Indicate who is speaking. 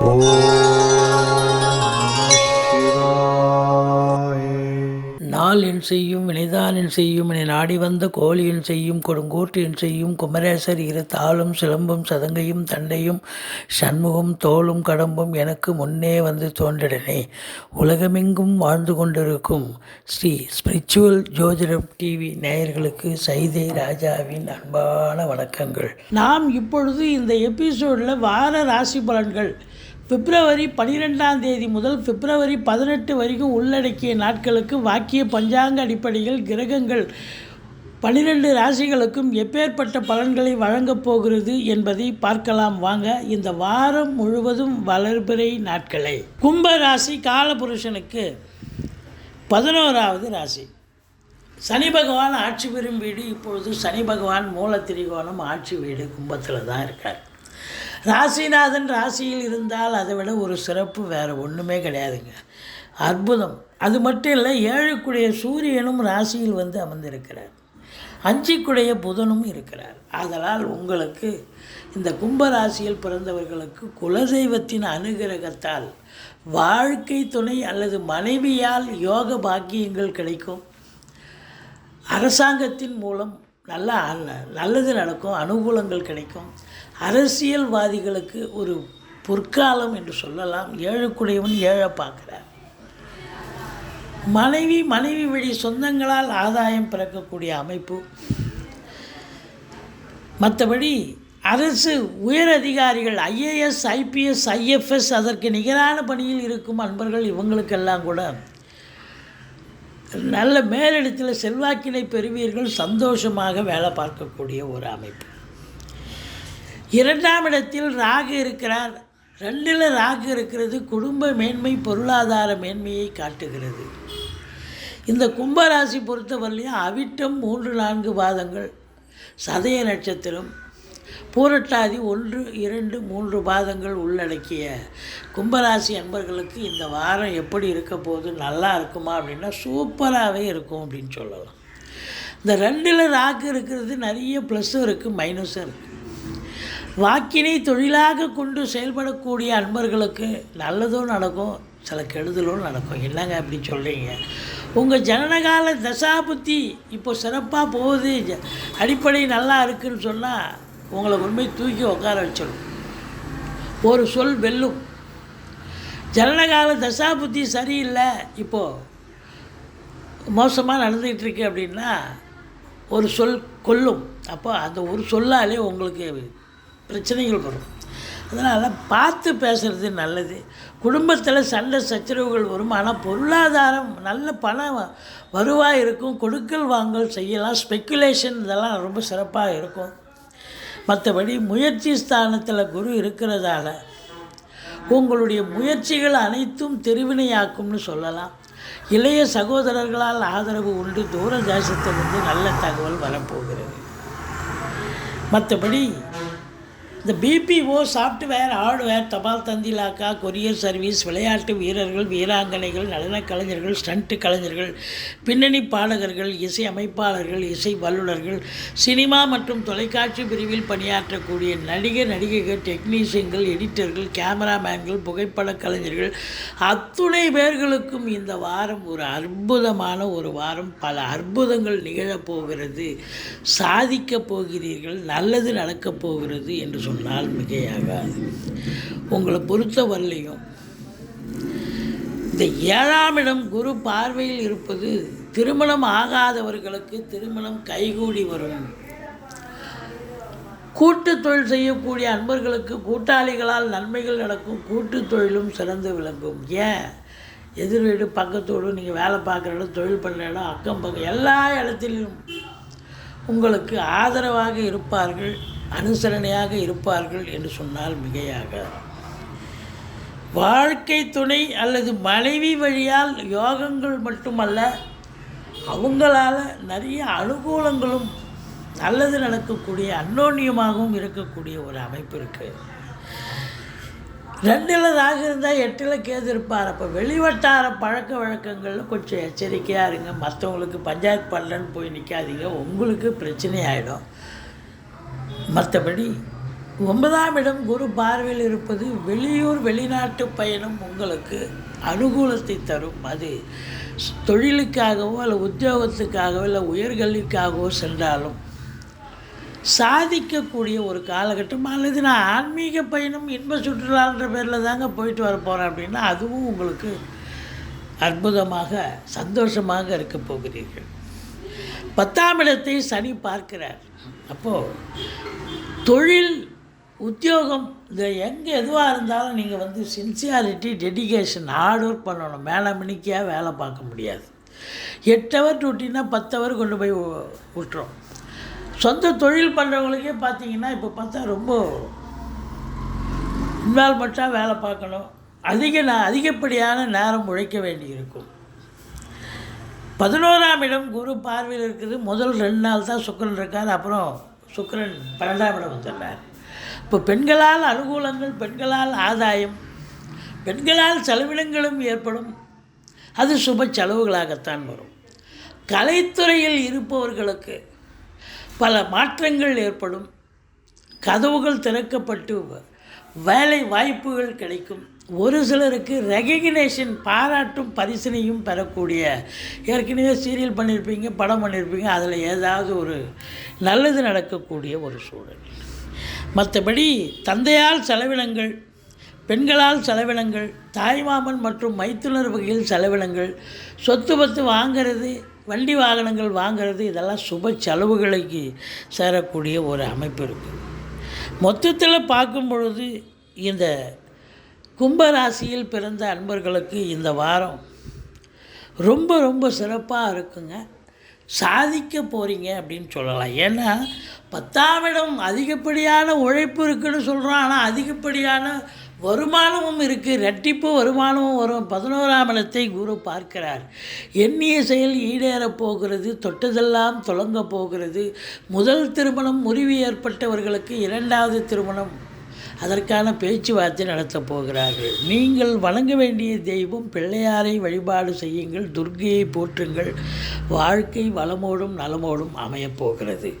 Speaker 1: ஓம் சிவாய.
Speaker 2: நாள் என் செய்யும் வினைதான் என் செய்யும் என நாடி வந்த கோழி என் செய்யும் கொடுங்கோட்டு என் செய்யும் குமரேசர் இரு தாளும் சிலம்பும் சதங்கையும் தண்டையும் சண்முகம் தோளும் கடம்பும் எனக்கு முன்னே வந்து தோன்றிடனே. உலகமெங்கும் வாழ்ந்து கொண்டிருக்கும் ஸ்ரீ ஸ்பிரிச்சுவல் ஜோதிடம் டிவி நேயர்களுக்கு சைதை ராஜாவின் அன்பான வணக்கங்கள். நாம் இப்பொழுது இந்த எபிசோடில் வார ராசி பலன்கள் பிப்ரவரி 12ஆம் தேதி முதல் பிப்ரவரி 18 வரைக்கும் உள்ளடக்கிய நாட்களுக்கு வாக்கிய பஞ்சாங்க அடிப்படையில் கிரகங்கள் 12 ராசிகளுக்கும் எப்பேற்பட்ட பலன்களை வழங்கப் போகிறது என்பதை பார்க்கலாம் வாங்க. இந்த வாரம் முழுவதும் வளர்பிறை நாட்களை கும்ப ராசி காலபுருஷனுக்கு 11வது ராசி. சனி பகவான் ஆட்சி பெறும் வீடு. இப்பொழுது சனி பகவான் மூல திரிகோணம் ஆட்சி வீடு கும்பத்தில் தான் இருக்கார். ராசிநாதன் ராசியில் இருந்தால் அதை விட ஒரு சிறப்பு வேறு ஒன்றுமே கிடையாதுங்க. அற்புதம். அது மட்டும் இல்லை, 7க்குடைய சூரியனும் ராசியில் வந்து அமர்ந்திருக்கிறார். 5க்குடைய புதனும் இருக்கிறார். ஆதலால் உங்களுக்கு இந்த கும்பராசியில் பிறந்தவர்களுக்கு குலதெய்வத்தின் அனுகிரகத்தால் வாழ்க்கை துணை அல்லது மனைவியால் யோக பாக்கியங்கள் கிடைக்கும். அரசாங்கத்தின் மூலம் நல்லது நடக்கும், அனுகூலங்கள் கிடைக்கும். அரசியல்வாதிகளுக்கு ஒரு பொற்காலம் என்று சொல்லலாம். 7க்குடையவன் 7 பார்க்குறார். மனைவி வழி சொந்தங்களால் ஆதாயம் பிறக்கக்கூடிய அமைப்பு. மற்றபடி அரசு உயர் அதிகாரிகள் IAS IPS IFS அதற்கு நிகரான பணியில் இருக்கும் அன்பர்கள் இவங்களுக்கெல்லாம் கூட நல்ல மேலிடத்தில் செல்வாக்கினை பெறுவீர்கள். சந்தோஷமாக வேலை பார்க்கக்கூடிய ஒரு அமைப்பு. 2ஆம் இடத்தில் ராகு இருக்கிறார். 2ல் ராகு இருக்கிறது குடும்ப மேன்மை பொருளாதார மேன்மையை காட்டுகிறது. இந்த கும்பராசி பொறுத்தவரையிலையும் அவிட்டம் 3-4 பாதங்கள், சதய நட்சத்திரம், பூரட்டாதி 1, 2, 3 பாதங்கள் உள்ளடக்கிய கும்பராசி அன்பர்களுக்கு இந்த வாரம் எப்படி இருக்க போகுது, நல்லா இருக்குமா அப்படின்னா சூப்பராகவே இருக்கும் அப்படின்னு சொல்லலாம். இந்த 2ல் ராகு இருக்கிறது நிறைய ப்ளஸ்ஸும் இருக்குது, மைனஸும் இருக்குது. வாக்கினை தொழிலாக கொண்டு செயல்படக்கூடிய அன்பர்களுக்கு நல்லதும் நடக்கும், சில கெடுதலும் நடக்கும். என்னங்க அப்படி சொல்கிறீங்க? உங்கள் ஜனனகால தசாபுத்தி இப்போ சிறப்பாக போகுது, அடிப்படை நல்லா இருக்குதுன்னு சொன்னால் உங்களை உண்மை தூக்கி உட்கார வச்சிடும். ஒரு சொல் வெல்லும். ஜனனகால தசாபுத்தி சரியில்லை, இப்போது மோசமாக நடந்துக்கிட்டு இருக்கு அப்படின்னா ஒரு சொல் கொல்லும். அப்போ அந்த ஒரு சொல்லாலே உங்களுக்கு பிரச்சனைகள் வரும். அதனால் பார்த்து பேசுகிறது நல்லது. குடும்பத்தில் சண்டை சச்சரவுகள் வரும், ஆனால் பொருளாதாரம் நல்ல பணம் வருவாய் இருக்கும். கொடுக்கல் வாங்கல் செய்யலாம். ஸ்பெக்குலேஷன் இதெல்லாம் ரொம்ப சிறப்பாக இருக்கும். மற்றபடி முயற்சி ஸ்தானத்தில் குரு இருக்கிறதால உங்களுடைய முயற்சிகள் அனைத்தும் திருவினையாக்கும்னு சொல்லலாம். இளைய சகோதரர்களால் ஆதரவு உண்டு. தூர தேசத்திலிருந்து நல்ல தகவல் வரப்போகிறது. மற்றபடி இந்த BPO சாஃப்ட்வேர், ஹார்ட்வேர், தபால் தந்தி இலாக்கா, கொரியர் சர்வீஸ், விளையாட்டு வீரர்கள், வீராங்கனைகள், நடன கலைஞர்கள், ஸ்டண்ட் கலைஞர்கள், பின்னணி பாடகர்கள், இசை அமைப்பாளர்கள், இசை வல்லுநர்கள், சினிமா மற்றும் தொலைக்காட்சி பிரிவில் பணியாற்றக்கூடிய நடிகர் நடிகைகள், டெக்னீஷியன்கள், எடிட்டர்கள், கேமராமேன்கள், புகைப்பட கலைஞர்கள் அத்துணை பேர்களுக்கும் இந்த வாரம் ஒரு அற்புதமான ஒரு வாரம். பல அற்புதங்கள் நிகழப்போகிறது. சாதிக்கப் போகிறீர்கள். நல்லது நடக்கப் போகிறது என்று சொன்னால் மிகையாகாது. உங்களை பொறுத்தவரையிலையும் இந்த 7ஆம் இடம் குரு பார்வையில் இருப்பது திருமணம் ஆகாதவர்களுக்கு திருமணம் கைகூடி வரும். கூட்டு தொழில் செய்யக்கூடிய அன்பர்களுக்கு கூட்டாளிகளால் நன்மைகள் நடக்கும். கூட்டு தொழிலும் சிறந்து விளங்கும். ஏன் எதிர் வீடு, பக்கத்தோடு, நீங்கள் வேலை பார்க்குற இடம், தொழில் பண்ணுற இடம், அக்கம் பக்கம் எல்லா இடத்திலும் உங்களுக்கு ஆதரவாக இருப்பார்கள், அனுசரணையாக இருப்பார்கள் என்று சொன்னால் மிகையாக. வாழ்க்கை துணை அல்லது மனைவி வழியால் யோகங்கள் மட்டுமல்ல, அவங்களால் நிறைய அனுகூலங்களும் நல்லது நடக்கக்கூடிய அன்னோன்யமாகவும் இருக்கக்கூடிய ஒரு அமைப்பு இருக்குது. 2ல் ராகு இருந்தால் 8ல் கேது இருப்பார். அப்போ வெளிவட்டார பழக்க வழக்கங்களில் கொஞ்சம் எச்சரிக்கையாக இருங்க. மற்றவங்களுக்கு பஞ்சாயத்து பண்ணலன்னு போய் நிற்காதீங்க, உங்களுக்கு பிரச்சனை ஆகிடும். மற்றபடி 9ஆம் இடம் குரு பார்வையில் இருப்பது வெளியூர் வெளிநாட்டு பயணம் உங்களுக்கு அனுகூலத்தை தரும். அது தொழிலுக்காகவோ அல்ல உத்தியோகத்துக்காகவோ இல்லை உயர்கல்விக்காகவோ சென்றாலும் சாதிக்கக்கூடிய ஒரு காலகட்டம். அல்லது நான் ஆன்மீக பயணம் இன்ப சுற்றுலான்ற பேரில் தாங்க போயிட்டு வர போகிறேன் அப்படின்னா அதுவும் உங்களுக்கு அற்புதமாக சந்தோஷமாக இருக்க போகிறீர்கள். 10ஆம் இடத்தை சனி பார்க்கிறார். அப்போது தொழில் உத்தியோகம் இந்த எங்கே எதுவாக இருந்தாலும் நீங்கள் சின்சியாரிட்டி டெடிகேஷன் ஹார்ட் ஒர்க் பண்ணணும். மேலே மணிக்காக வேலை பார்க்க முடியாது. 8 ஹவர் டியூட்டின்னா 10 ஹவர் கொண்டு போய் விட்டுரும். சொந்த தொழில் பண்ணுறவங்களுக்கே பார்த்தீங்கன்னா இப்போ பார்த்தா ரொம்ப இன்வால்மெண்ட்டாக வேலை பார்க்கணும். அதிகப்படியான நேரம் உழைக்க வேண்டியிருக்கும். 11ஆம் இடம் குரு பார்வையில் இருக்குது. முதல் 2 நாள் தான் சுக்கிரன் இருக்கார். அப்புறம் சுக்கிரன் 12ஆம் இடம் வந்துடுறார். இப்போ பெண்களால் அனுகூலங்கள், பெண்களால் ஆதாயம், பெண்களால் செலவினங்களும் ஏற்படும். அது சுப செலவுகளாகத்தான் வரும். கலைத்துறையில் இருப்பவர்களுக்கு பல மாற்றங்கள் ஏற்படும். கதவுகள் திறக்கப்பட்டு வேலை வாய்ப்புகள் கிடைக்கும். ஒரு சிலருக்கு ரெகக்னேஷன், பாராட்டும் பரிசனையும் பெறக்கூடிய, ஏற்கனவே சீரியல் பண்ணியிருப்பீங்க, படம் பண்ணியிருப்பீங்க, அதில் ஏதாவது ஒரு நல்லது நடக்கக்கூடிய ஒரு சூழல். மற்றபடி தந்தையால் செலவினங்கள், பெண்களால் செலவினங்கள், தாய்மாமன் மற்றும் மைத்துனர் வகையில் செலவினங்கள், சொத்து பத்து வாங்கிறது, வண்டி வாகனங்கள் வாங்கிறது, இதெல்லாம் சுப செலவுகளுக்கு சேரக்கூடிய ஒரு அமைப்பு இருக்குது. மொத்தத்தில் பார்க்கும் பொழுது இந்த கும்பராசியில் பிறந்த அன்பர்களுக்கு இந்த வாரம் ரொம்ப ரொம்ப சிறப்பாக இருக்குங்க. சாதிக்க போகிறீங்க அப்படின்னு சொல்லலாம். ஏன்னா 10ஆம் இடம் அதிகப்படியான உழைப்பு இருக்குதுன்னு சொல்கிறோம். ஆனால் அதிகப்படியான வருமானமும் இருக்குது. ரெட்டிப்பு வருமானமும் வரும். 11ஆம் இடத்தை குரு பார்க்கிறார். எண்ணிய செயல் ஈடேறப் போகிறது. தொட்டதெல்லாம் தொடங்க போகிறது. முதல் திருமணம் முறிவு ஏற்பட்டவர்களுக்கு 2வது திருமணம், அதற்கான பேச்சுவார்த்தை நடத்தப் போகிறார்கள். நீங்கள் வணங்க வேண்டிய தெய்வம் பிள்ளையாரை வழிபாடு செய்யுங்கள். துர்க்கையை போற்றுங்கள். வாழ்க்கை வளமோடும் நலமோடும் அமையப் போகிறது.